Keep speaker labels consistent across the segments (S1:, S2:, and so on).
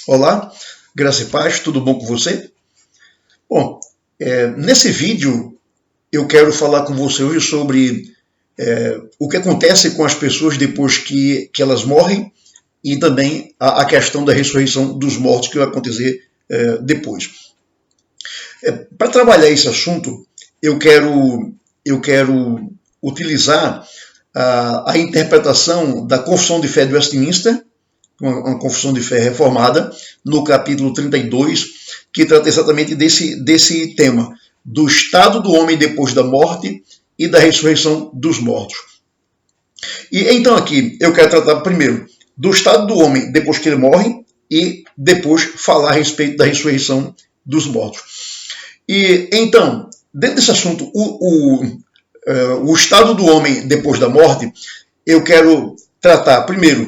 S1: Olá, graça e paz, tudo bom com você? Bom, nesse vídeo eu quero falar com você hoje sobre o que acontece com as pessoas depois que elas morrem e também a questão da ressurreição dos mortos que vai acontecer depois. Para trabalhar esse assunto, eu quero utilizar a interpretação da Confissão de Fé de Westminster, uma confissão de fé reformada, no capítulo 32, que trata exatamente desse tema, do estado do homem depois da morte e da ressurreição dos mortos. E então aqui eu quero tratar primeiro do estado do homem depois que ele morre e depois falar a respeito da ressurreição dos mortos. E então, dentro desse assunto, o estado do homem depois da morte, eu quero tratar primeiro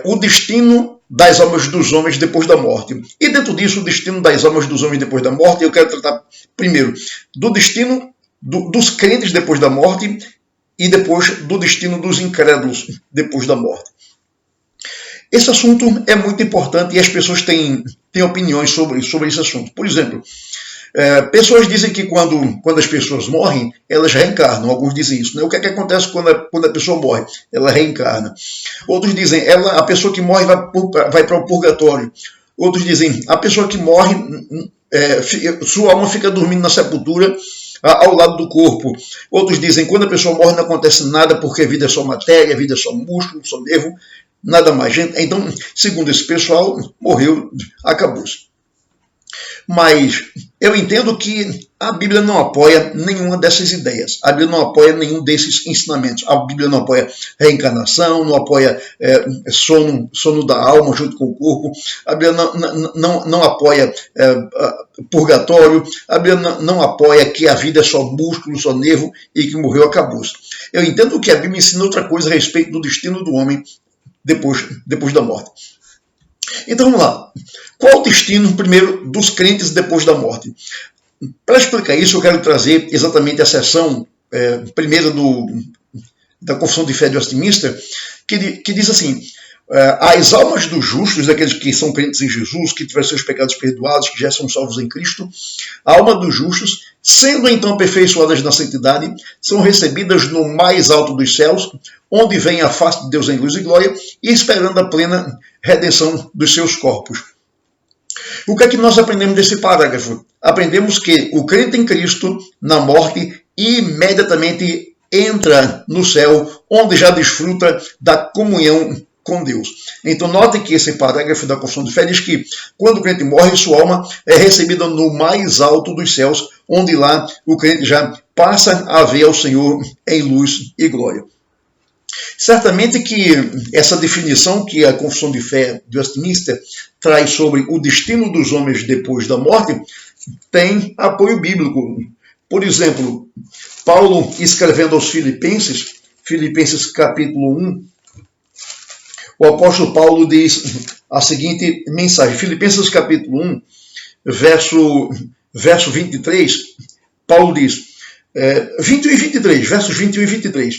S1: o destino das almas dos homens depois da morte. E dentro disso, o destino das almas dos homens depois da morte, eu quero tratar primeiro do destino dos crentes depois da morte e depois do destino dos incrédulos depois da morte. Esse assunto é muito importante e as pessoas têm opiniões sobre esse assunto. Por exemplo, pessoas dizem que quando as pessoas morrem, elas reencarnam. Alguns dizem isso. Né? O que é que acontece quando a pessoa morre? Ela reencarna. Outros dizem a pessoa que morre vai para o purgatório. Outros dizem a pessoa que morre, sua alma fica dormindo na sepultura ao lado do corpo. Outros dizem quando a pessoa morre não acontece nada porque a vida é só matéria, a vida é só músculo, só nervo, nada mais. Então, segundo esse pessoal, morreu, acabou-se. Mas eu entendo que a Bíblia não apoia nenhuma dessas ideias. A Bíblia não apoia nenhum desses ensinamentos. A Bíblia não apoia reencarnação, não apoia sono da alma junto com o corpo. A Bíblia não apoia purgatório. A Bíblia não apoia que a vida é só músculo, só nervo e que morreu, acabou-se. Eu entendo que a Bíblia ensina outra coisa a respeito do destino do homem depois da morte. Então vamos lá. Qual o destino, primeiro, dos crentes depois da morte? Para explicar isso, eu quero trazer exatamente a seção primeira da Confissão de Fé de Westminster, que diz assim: as almas dos justos, daqueles que são crentes em Jesus, que tiveram seus pecados perdoados, que já são salvos em Cristo, a alma dos justos, sendo então aperfeiçoadas na santidade, são recebidas no mais alto dos céus, onde vem a face de Deus em luz e glória, e esperando a plena redenção dos seus corpos. O que é que nós aprendemos desse parágrafo? Aprendemos que o crente em Cristo, na morte, imediatamente entra no céu, onde já desfruta da comunhão com Deus. Então note que esse parágrafo da Confissão de Fé diz que quando o crente morre, sua alma é recebida no mais alto dos céus, onde lá o crente já passa a ver ao Senhor em luz e glória. Certamente que essa definição que a Confissão de Fé de Westminster traz sobre o destino dos homens depois da morte tem apoio bíblico. Por exemplo, Paulo escrevendo aos Filipenses capítulo 1, o apóstolo Paulo diz a seguinte mensagem, Filipenses capítulo 1, verso 23, Paulo diz, 21 e 23, versos 21 e 23.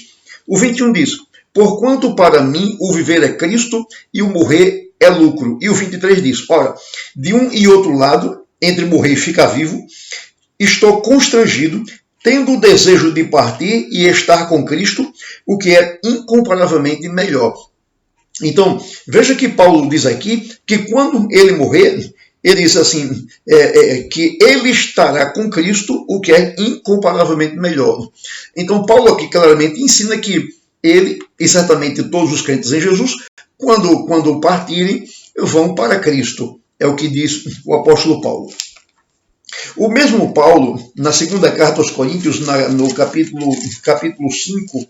S1: O 21 diz, porquanto para mim o viver é Cristo e o morrer é lucro. E o 23 diz, ora, de um e outro lado, entre morrer e ficar vivo, estou constrangido, tendo o desejo de partir e estar com Cristo, o que é incomparavelmente melhor. Então, veja que Paulo diz aqui que quando ele morrer, ele diz assim, que ele estará com Cristo, o que é incomparavelmente melhor. Então, Paulo aqui claramente ensina que ele, e certamente todos os crentes em Jesus, quando partirem, vão para Cristo. É o que diz o apóstolo Paulo. O mesmo Paulo, na segunda carta aos Coríntios, no capítulo 5,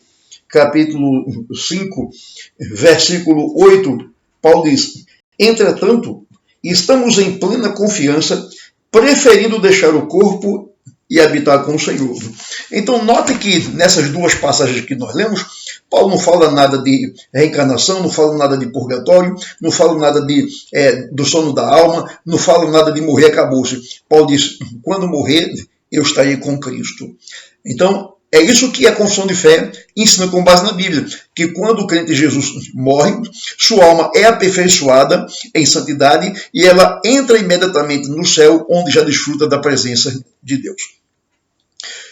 S1: versículo 8, Paulo diz, entretanto, estamos em plena confiança, preferindo deixar o corpo e habitar com o Senhor. Então, note que nessas duas passagens que nós lemos, Paulo não fala nada de reencarnação, não fala nada de purgatório, não fala nada do sono da alma, não fala nada de morrer, acabou-se. Paulo diz, quando morrer, eu estarei com Cristo. Então, É isso que a confissão de fé ensina com base na Bíblia, que quando o crente em Jesus morre, sua alma é aperfeiçoada em santidade e ela entra imediatamente no céu, onde já desfruta da presença de Deus.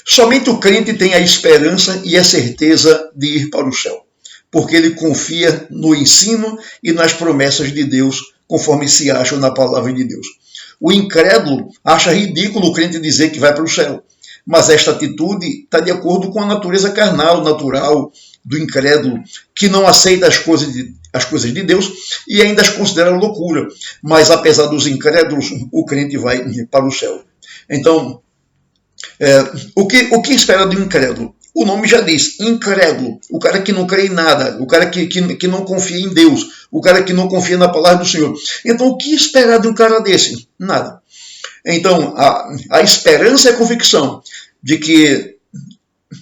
S1: Somente o crente tem a esperança e a certeza de ir para o céu, porque ele confia no ensino e nas promessas de Deus, conforme se acham na palavra de Deus. O incrédulo acha ridículo o crente dizer que vai para o céu, mas esta atitude está de acordo com a natureza carnal, natural do incrédulo, que não aceita as coisas de Deus e ainda as considera loucura. Mas apesar dos incrédulos, o crente vai para o céu. Então, o que espera do incrédulo? O nome já diz, incrédulo, o cara que não crê em nada, o cara que não confia em Deus, o cara que não confia na palavra do Senhor. Então, o que esperar de um cara desse? Nada. Então, a esperança e a convicção de que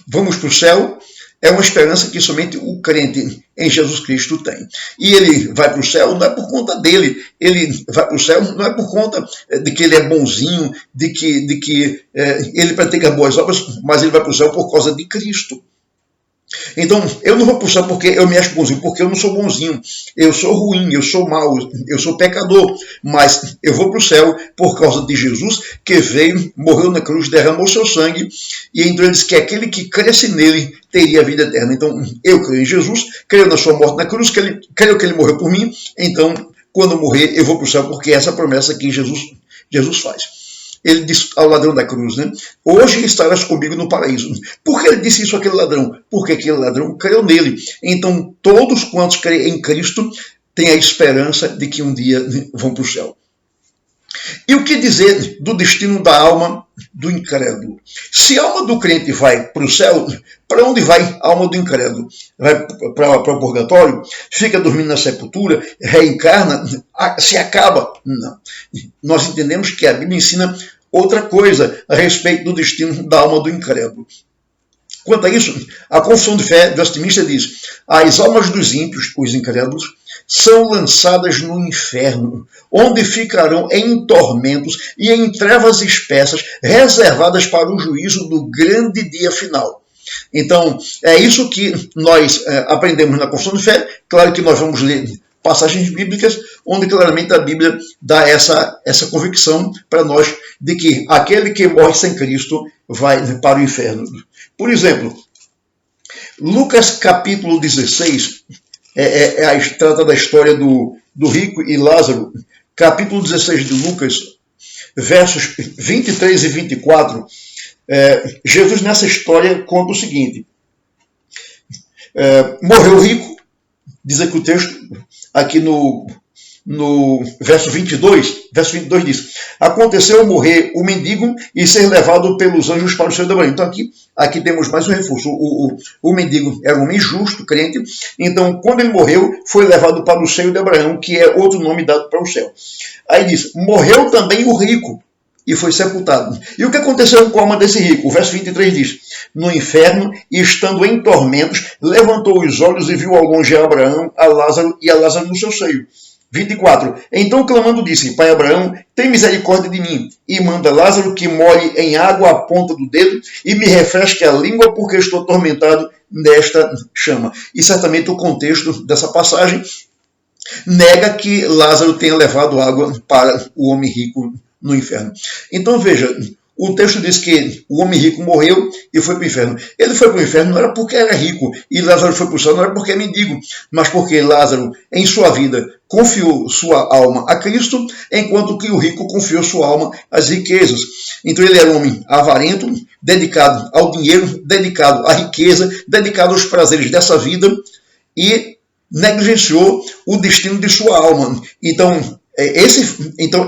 S1: vamos para o céu é uma esperança que somente o crente em Jesus Cristo tem. E ele vai para o céu não é por conta dele, ele vai para o céu não é por conta de que ele é bonzinho, de que ele pratica boas obras, mas ele vai para o céu por causa de Cristo. Então, eu não vou para o céu porque eu me acho bonzinho, porque eu não sou bonzinho, eu sou ruim, eu sou mau, eu sou pecador, mas eu vou para o céu por causa de Jesus, que veio, morreu na cruz, derramou seu sangue, e então ele disse que aquele que cresce nele teria a vida eterna. Então, eu creio em Jesus, creio na sua morte na cruz, creio que ele morreu por mim, então, quando eu morrer, eu vou para o céu, porque essa é a promessa que Jesus faz. Ele disse ao ladrão da cruz, né? Hoje estarás comigo no paraíso. Por que ele disse isso àquele ladrão? Porque aquele ladrão creu nele. Então, todos quantos creem em Cristo têm a esperança de que um dia vão para o céu. E o que dizer do destino da alma do incrédulo? Se a alma do crente vai para o céu, para onde vai a alma do incrédulo? Vai para o purgatório? Fica dormindo na sepultura? Reencarna? Se acaba? Não. Nós entendemos que a Bíblia ensina outra coisa a respeito do destino da alma do incrédulo. Quanto a isso, a confissão de fé do Westminster diz: as almas dos ímpios, os incrédulos, são lançadas no inferno, onde ficarão em tormentos e em trevas espessas, reservadas para o juízo do grande dia final. Então, é isso que nós aprendemos na confissão de fé. Claro que nós vamos ler passagens bíblicas, onde claramente a Bíblia dá essa convicção para nós de que aquele que morre sem Cristo vai para o inferno. Por exemplo, Lucas capítulo 16, trata da história do rico e Lázaro, capítulo 16 de Lucas, versos 23 e 24, Jesus nessa história conta o seguinte: morreu o rico, diz aqui o texto, aqui no verso 22 diz: aconteceu morrer o mendigo e ser levado pelos anjos para o céu de Abraão. Então aqui temos mais um reforço. O mendigo era um homem justo, crente, então quando ele morreu, foi levado para o seio de Abraão, que é outro nome dado para o céu. Aí diz: morreu também o rico e foi sepultado. E o que aconteceu com a alma desse rico? O verso 23 diz: no inferno, e estando em tormentos, levantou os olhos e viu ao longe a Abraão, a Lázaro no seu seio. 24. Então clamando disse: Pai Abraão, tem misericórdia de mim, e manda Lázaro que molhe em água a ponta do dedo e me refresque a língua, porque estou atormentado nesta chama. E certamente o contexto dessa passagem nega que Lázaro tenha levado água para o homem rico no inferno. Então veja, o texto diz que o homem rico morreu e foi para o inferno. Ele foi para o inferno não era porque era rico, e Lázaro foi para o céu não era porque é mendigo, mas porque Lázaro, em sua vida, confiou sua alma a Cristo, enquanto que o rico confiou sua alma às riquezas. Então ele era um homem avarento, dedicado ao dinheiro, dedicado à riqueza, dedicado aos prazeres dessa vida, e negligenciou o destino de sua alma. Então,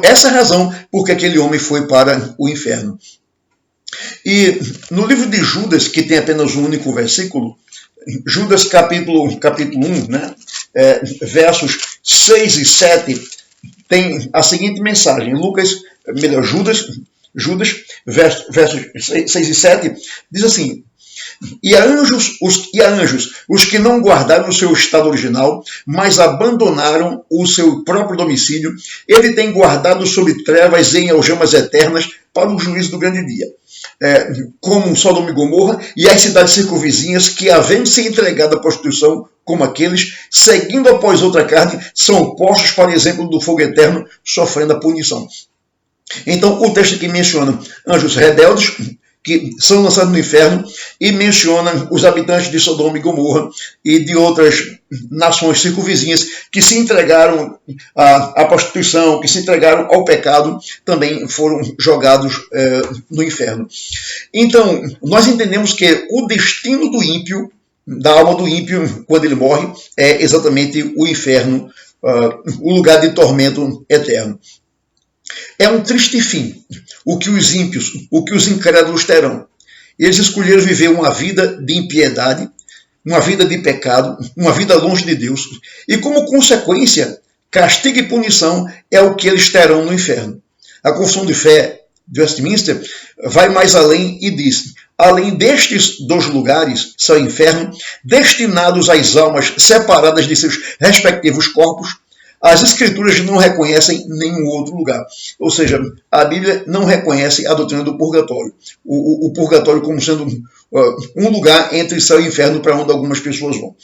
S1: essa é a razão por que aquele homem foi para o inferno. E no livro de Judas, que tem apenas um único versículo, Judas capítulo 1, né, versos 6 e 7, tem a seguinte mensagem. Judas, versos 6 e 7, diz assim: E a anjos os que não guardaram o seu estado original, mas abandonaram o seu próprio domicílio, ele tem guardado sob trevas em algemas eternas para o juízo do grande dia. como Sodoma e Gomorra, e as cidades circunvizinhas que, havendo se entregado à prostituição, como aqueles, seguindo após outra carne, são postos para exemplo do fogo eterno, sofrendo a punição. Então, o texto aqui menciona anjos rebeldes, que são lançados no inferno, e menciona os habitantes de Sodoma e Gomorra e de outras nações circunvizinhas que se entregaram à prostituição, que se entregaram ao pecado, também foram jogados no inferno. Então, nós entendemos que o destino do ímpio, da alma do ímpio, quando ele morre, é exatamente o inferno, o lugar de tormento eterno. É um triste fim o que os ímpios, o que os incrédulos terão. Eles escolheram viver uma vida de impiedade, uma vida de pecado, uma vida longe de Deus, e como consequência, castigo e punição é o que eles terão no inferno. A Confissão de Fé de Westminster vai mais além e diz: além destes dois lugares, céu e inferno, destinados às almas separadas de seus respectivos corpos, as Escrituras não reconhecem nenhum outro lugar. Ou seja, a Bíblia não reconhece a doutrina do purgatório. O purgatório como sendo um lugar entre céu e inferno para onde algumas pessoas vão.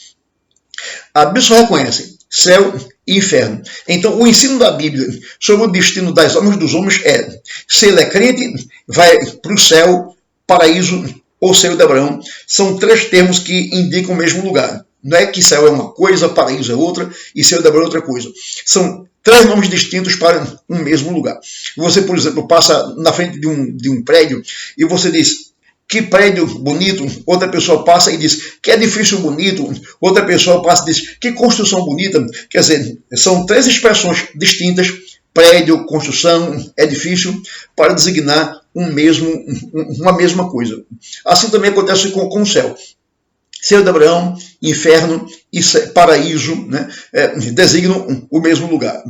S1: A Bíblia só reconhece céu e inferno. Então, o ensino da Bíblia sobre o destino das almas dos homens é: se ele é crente, vai para o céu, paraíso ou céu de Abraão. São três termos que indicam o mesmo lugar. Não é que céu é uma coisa, paraíso é outra e céu de Abraão é outra coisa. São três nomes distintos para um mesmo lugar. Você, por exemplo, passa na frente de um prédio e você diz: que prédio bonito. Outra pessoa passa e diz: que edifício bonito. Outra pessoa passa e diz: que construção bonita. Quer dizer, são três expressões distintas: prédio, construção, edifício, para designar uma mesma coisa. Assim também acontece com o céu. Céu de Abraão, inferno e paraíso, né, designam o mesmo lugar.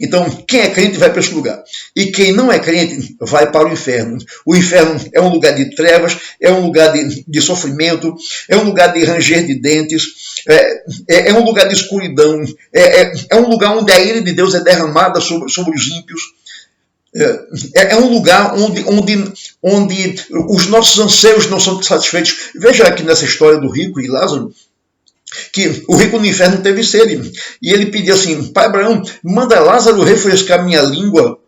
S1: Então, quem é crente vai para esse lugar. E quem não é crente vai para o inferno. O inferno é um lugar de trevas, é um lugar de sofrimento, é um lugar de ranger de dentes, é um lugar de escuridão, é um lugar onde a ira de Deus é derramada sobre os ímpios. É um lugar onde os nossos anseios não são satisfeitos. Veja aqui nessa história do rico e Lázaro, que o rico no inferno teve sede. E ele pediu assim: pai Abraão, manda Lázaro refrescar minha língua,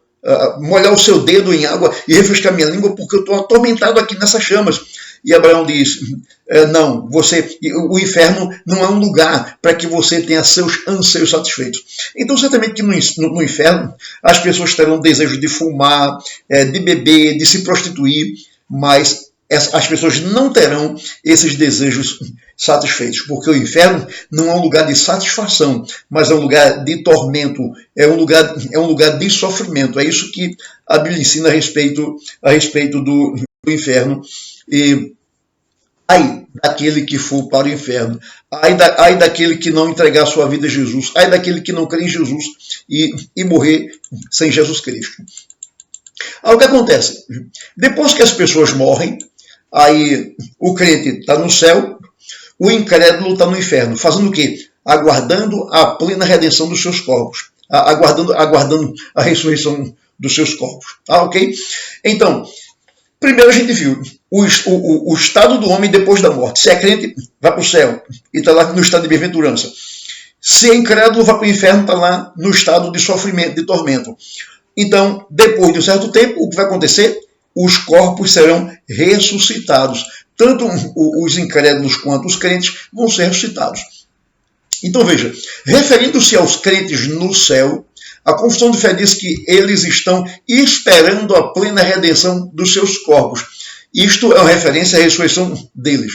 S1: molhar o seu dedo em água e refrescar minha língua, porque eu estou atormentado aqui nessas chamas. E Abraão diz: não, o inferno não é um lugar para que você tenha seus anseios satisfeitos. Então, certamente que no inferno as pessoas terão desejo de fumar, de beber, de se prostituir, mas as pessoas não terão esses desejos satisfeitos, porque o inferno não é um lugar de satisfação, mas é um lugar de tormento, é um lugar de sofrimento. É isso que a Bíblia ensina a respeito do inferno. E ai daquele que for para o inferno, ai daquele que não entregar sua vida a Jesus, ai daquele que não crê em Jesus e morrer sem Jesus Cristo. Aí o que acontece? Depois que as pessoas morrem, aí o crente está no céu, o incrédulo está no inferno. Fazendo o quê? Aguardando a plena redenção dos seus corpos. Aguardando a ressurreição dos seus corpos. Ok? Então, primeiro a gente viu o estado do homem depois da morte. Se é crente, vai para o céu e está lá no estado de bem-aventurança. Se é incrédulo, vai para o inferno, está lá no estado de sofrimento, de tormento. Então, depois de um certo tempo, o que vai acontecer? Os corpos serão ressuscitados. Tanto os incrédulos quanto os crentes vão ser ressuscitados. Então veja, referindo-se aos crentes no céu, a Confissão de Fé diz que eles estão esperando a plena redenção dos seus corpos. Isto é uma referência à ressurreição deles.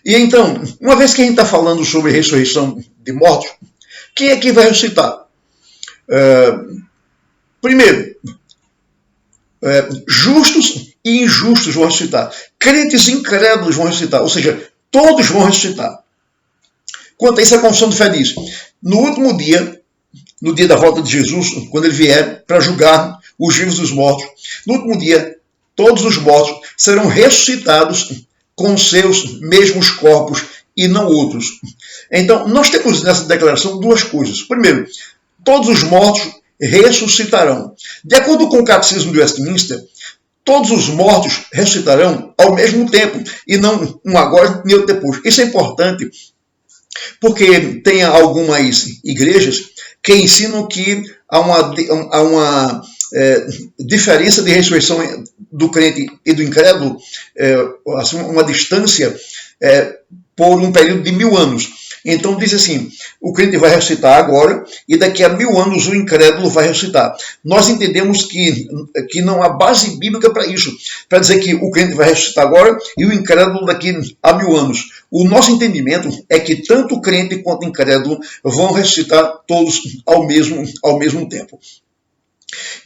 S1: E então, uma vez que a gente está falando sobre ressurreição de mortos, quem é que vai ressuscitar? Primeiro, justos e injustos vão ressuscitar. Crentes incrédulos vão ressuscitar. Ou seja, todos vão ressuscitar. Quanto a isso, a Confissão de Fé diz: no último dia, no dia da volta de Jesus, quando ele vier para julgar os vivos e os mortos, no último dia, todos os mortos serão ressuscitados com seus mesmos corpos e não outros. Então, nós temos nessa declaração duas coisas. Primeiro, todos os mortos ressuscitarão. De acordo com o Catecismo de Westminster, todos os mortos ressuscitarão ao mesmo tempo, e não um agora nem outro depois. Isso é importante, porque tem algumas igrejas que ensinam que há uma diferença de ressurreição do crente e do incrédulo, assim, uma distância por um período de 1000 anos. Então diz assim, o crente vai ressuscitar agora e daqui a 1000 anos o incrédulo vai ressuscitar. Nós entendemos que não há base bíblica para isso, para dizer que o crente vai ressuscitar agora e o incrédulo daqui a 1000 anos. O nosso entendimento é que tanto o crente quanto o incrédulo vão ressuscitar todos ao mesmo tempo.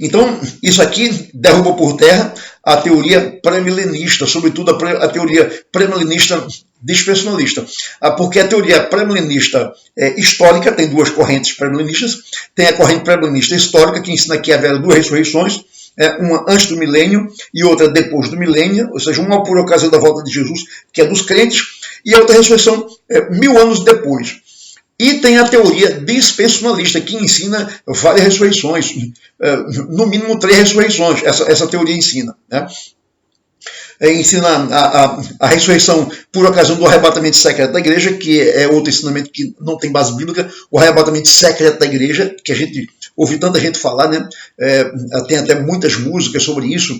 S1: Então, isso aqui derruba por terra a teoria pré-milenista, sobretudo a teoria pré-milenista dispensacionalista. Porque a teoria pré-milenista histórica, tem duas correntes pré-milenistas, tem a corrente pré-milenista histórica, que ensina que haverá duas ressurreições, uma antes do milênio e outra depois do milênio, ou seja, uma por ocasião da volta de Jesus, que é dos crentes, e a outra ressurreição 1000 anos depois. E tem a teoria dispensacionalista, que ensina várias ressurreições, no mínimo 3 ressurreições, essa teoria ensina. Né? Ensina a ressurreição por ocasião do arrebatamento secreto da igreja, que é outro ensinamento que não tem base bíblica, o arrebatamento secreto da igreja, que a gente ouve tanta gente falar, né? Tem até muitas músicas sobre isso,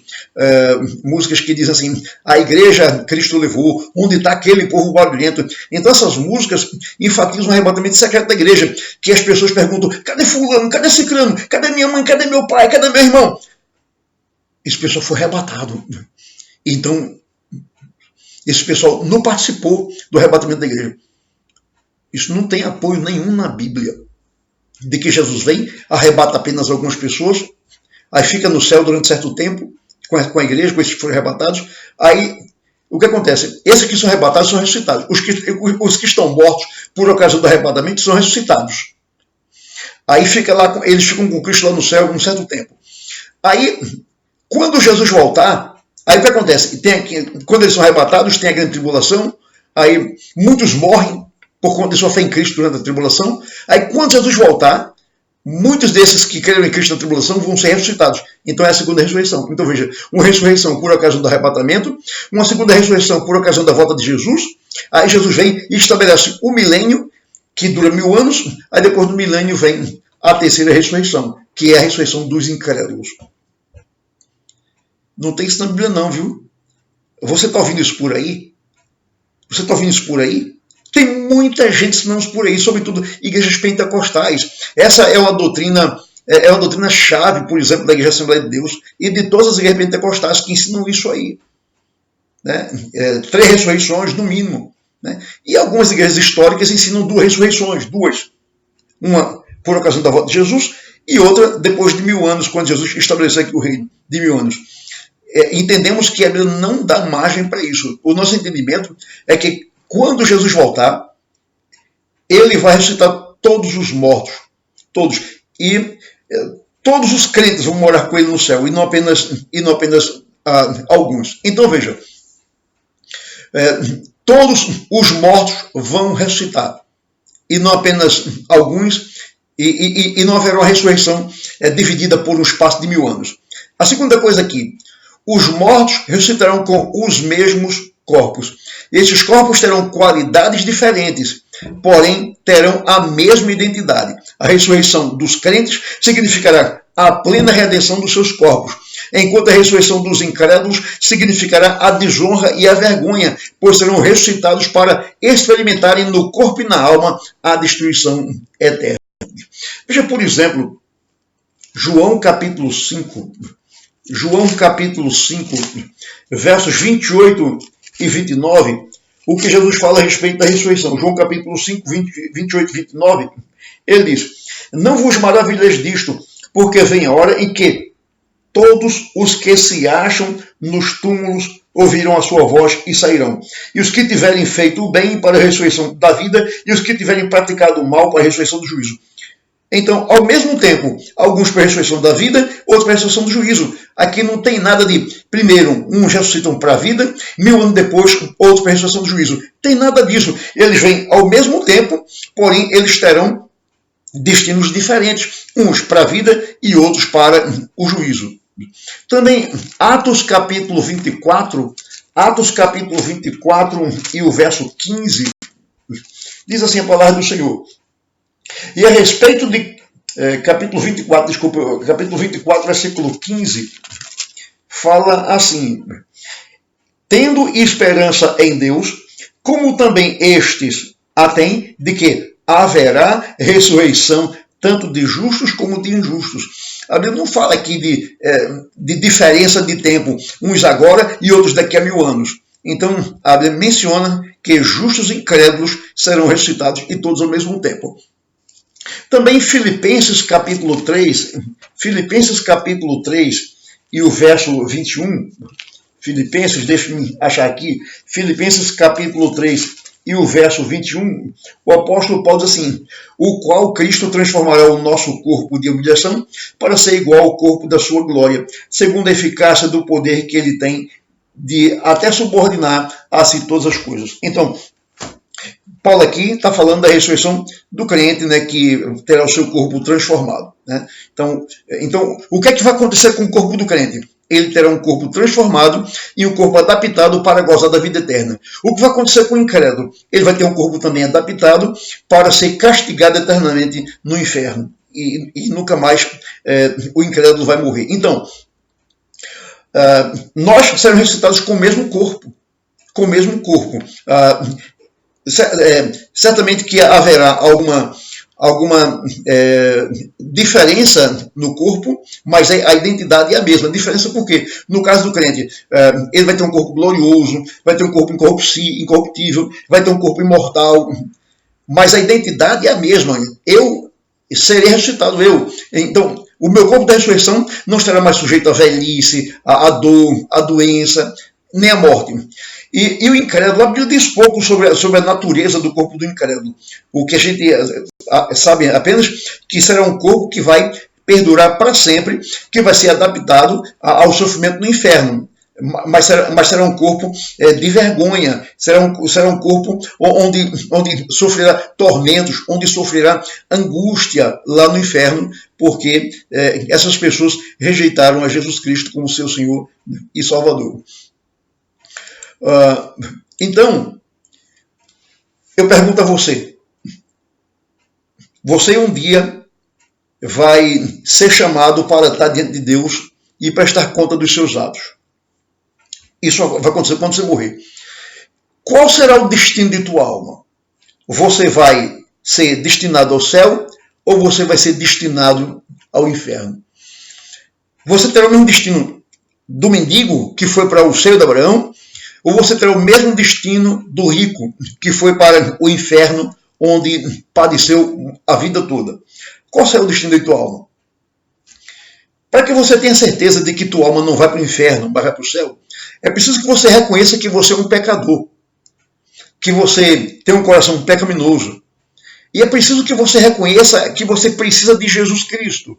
S1: músicas que dizem assim, a igreja Cristo levou, onde está aquele povo barulhento. Então essas músicas enfatizam o arrebatamento secreto da igreja, que as pessoas perguntam, cadê fulano, cadê ciclano, cadê minha mãe, cadê meu pai, cadê meu irmão? Esse pessoal foi arrebatado. Então, esse pessoal não participou do arrebatamento da igreja. Isso não tem apoio nenhum na Bíblia. De que Jesus vem, arrebata apenas algumas pessoas, aí fica no céu durante certo tempo, com a igreja, com esses que foram arrebatados. Aí, o que acontece? Esses que são arrebatados são ressuscitados. Os que estão mortos por ocasião do arrebatamento são ressuscitados. Aí fica lá, eles ficam com Cristo lá no céu um certo tempo. Aí, quando Jesus voltar, aí o que acontece? Quando eles são arrebatados, tem a grande tribulação, aí muitos morrem por conta de sua fé em Cristo durante a tribulação. Aí quando Jesus voltar, muitos desses que creram em Cristo na tribulação vão ser ressuscitados. Então é a segunda ressurreição. Então veja, uma ressurreição por ocasião do arrebatamento, uma segunda ressurreição por ocasião da volta de Jesus. Aí Jesus vem e estabelece o milênio, que dura 1000 anos, aí depois do milênio vem a terceira ressurreição, que é a ressurreição dos incrédulos. Não tem isso na Bíblia não, viu? Você está ouvindo isso por aí? Você está ouvindo isso por aí? Tem muita gente ensinando isso por aí, sobretudo igrejas pentecostais. Essa é uma doutrina chave, por exemplo, da Igreja Assembleia de Deus e de todas as igrejas pentecostais que ensinam isso aí. Né? 3 ressurreições, no mínimo. Né? E algumas igrejas históricas ensinam 2 ressurreições, 2. Uma por ocasião da volta de Jesus e outra depois de 1000 anos, quando Jesus estabeleceu aqui o reino de 1000 anos. Entendemos que a Bíblia não dá margem para isso. O nosso entendimento é que quando Jesus voltar, ele vai ressuscitar todos os mortos, todos, e todos os crentes vão morar com ele no céu, e não apenas alguns. Então veja, todos os mortos vão ressuscitar, e não apenas alguns, e não haverá uma ressurreição dividida por um espaço de 1000 anos. A segunda coisa aqui, os mortos ressuscitarão com os mesmos corpos. Esses corpos terão qualidades diferentes, porém terão a mesma identidade. A ressurreição dos crentes significará a plena redenção dos seus corpos, enquanto a ressurreição dos incrédulos significará a desonra e a vergonha, pois serão ressuscitados para experimentarem no corpo e na alma a destruição eterna. Veja, por exemplo, João capítulo 5, versos 28 e 29, o que Jesus fala a respeito da ressurreição. João capítulo 5, 28 e 29, ele diz, não vos maravilheis disto, porque vem a hora em que todos os que se acham nos túmulos ouvirão a sua voz e sairão. E os que tiverem feito o bem para a ressurreição da vida, e os que tiverem praticado o mal para a ressurreição do juízo. Então, ao mesmo tempo, alguns para a ressurreição da vida, outros para a ressurreição do juízo. Aqui não tem nada de, primeiro, uns ressuscitam para a vida, 1000 anos depois, outros para a ressurreição do juízo. Tem nada disso. Eles vêm ao mesmo tempo, porém, eles terão destinos diferentes. Uns para a vida e outros para o juízo. Também Atos capítulo 24, e o verso 15, diz assim a palavra do Senhor. E a respeito de capítulo 24, versículo 15, fala assim: tendo esperança em Deus, como também estes a têm, de que haverá ressurreição tanto de justos como de injustos. A Bíblia não fala aqui de diferença de tempo, uns agora e outros daqui a 1000 anos. Então, a Bíblia menciona que justos e incrédulos serão ressuscitados e todos ao mesmo tempo. Também Filipenses capítulo 3 e o verso 21, Filipenses, deixa-me achar aqui, Filipenses capítulo 3 e o verso 21, o apóstolo Paulo diz assim: o qual Cristo transformará o nosso corpo de humilhação para ser igual ao corpo da sua glória, segundo a eficácia do poder que ele tem de até subordinar a si todas as coisas. Então, Paulo aqui está falando da ressurreição do crente, né, que terá o seu corpo transformado. Né? Então, o que é que vai acontecer com o corpo do crente? Ele terá um corpo transformado e um corpo adaptado para gozar da vida eterna. O que vai acontecer com o incrédulo? Ele vai ter um corpo também adaptado para ser castigado eternamente no inferno. E nunca mais o incrédulo vai morrer. Então, nós seremos ressuscitados com o mesmo corpo. Com o mesmo corpo. Certamente que haverá alguma diferença no corpo, mas a identidade é a mesma. A diferença porque, no caso do crente, ele vai ter um corpo glorioso, vai ter um corpo incorruptível, vai ter um corpo imortal, mas a identidade é a mesma. Eu serei ressuscitado, Então, o meu corpo da ressurreição não estará mais sujeito à velhice, à dor, à doença, nem à morte. E o incrédulo, a Bíblia diz pouco sobre a natureza do corpo do incrédulo. O que a gente sabe apenas que será um corpo que vai perdurar para sempre, que vai ser adaptado ao sofrimento no inferno. Mas será um corpo de vergonha, será um corpo onde sofrerá tormentos, onde sofrerá angústia lá no inferno, porque essas pessoas rejeitaram a Jesus Cristo como seu Senhor e Salvador. Então, eu pergunto a você: você um dia vai ser chamado para estar diante de Deus e prestar conta dos seus atos. Isso vai acontecer quando você morrer. Qual será o destino de tua alma? Você vai ser destinado ao céu ou você vai ser destinado ao inferno? Você terá o mesmo destino do mendigo que foi para o seio de Abraão, ou você terá o mesmo destino do rico que foi para o inferno, onde padeceu a vida toda? Qual será o destino de tua alma? Para que você tenha certeza de que tua alma não vai para o inferno, mas vai para o céu, é preciso que você reconheça que você é um pecador, que você tem um coração pecaminoso. E é preciso que você reconheça que você precisa de Jesus Cristo.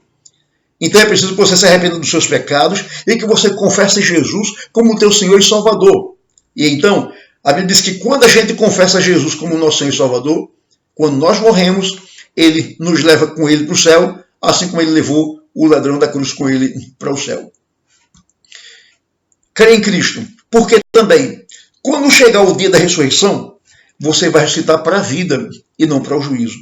S1: Então é preciso que você se arrependa dos seus pecados e que você confesse Jesus como teu Senhor e Salvador. E então, a Bíblia diz que quando a gente confessa Jesus como nosso Senhor e Salvador, quando nós morremos, Ele nos leva com Ele para o céu, assim como Ele levou o ladrão da cruz com Ele para o céu. Crê em Cristo, porque também, quando chegar o dia da ressurreição, você vai ressuscitar para a vida e não para o juízo.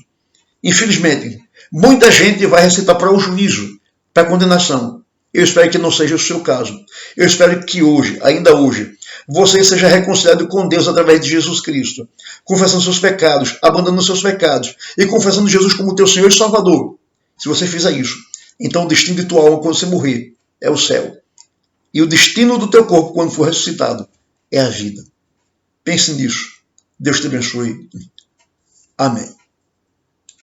S1: Infelizmente, muita gente vai ressuscitar para o juízo, para a condenação. Eu espero que não seja o seu caso. Eu espero que hoje, ainda hoje, você seja reconciliado com Deus através de Jesus Cristo, confessando seus pecados, abandonando seus pecados e confessando Jesus como teu Senhor e Salvador. Se você fizer isso, então o destino de tua alma quando você morrer é o céu. E o destino do teu corpo quando for ressuscitado é a vida. Pense nisso. Deus te abençoe. Amém.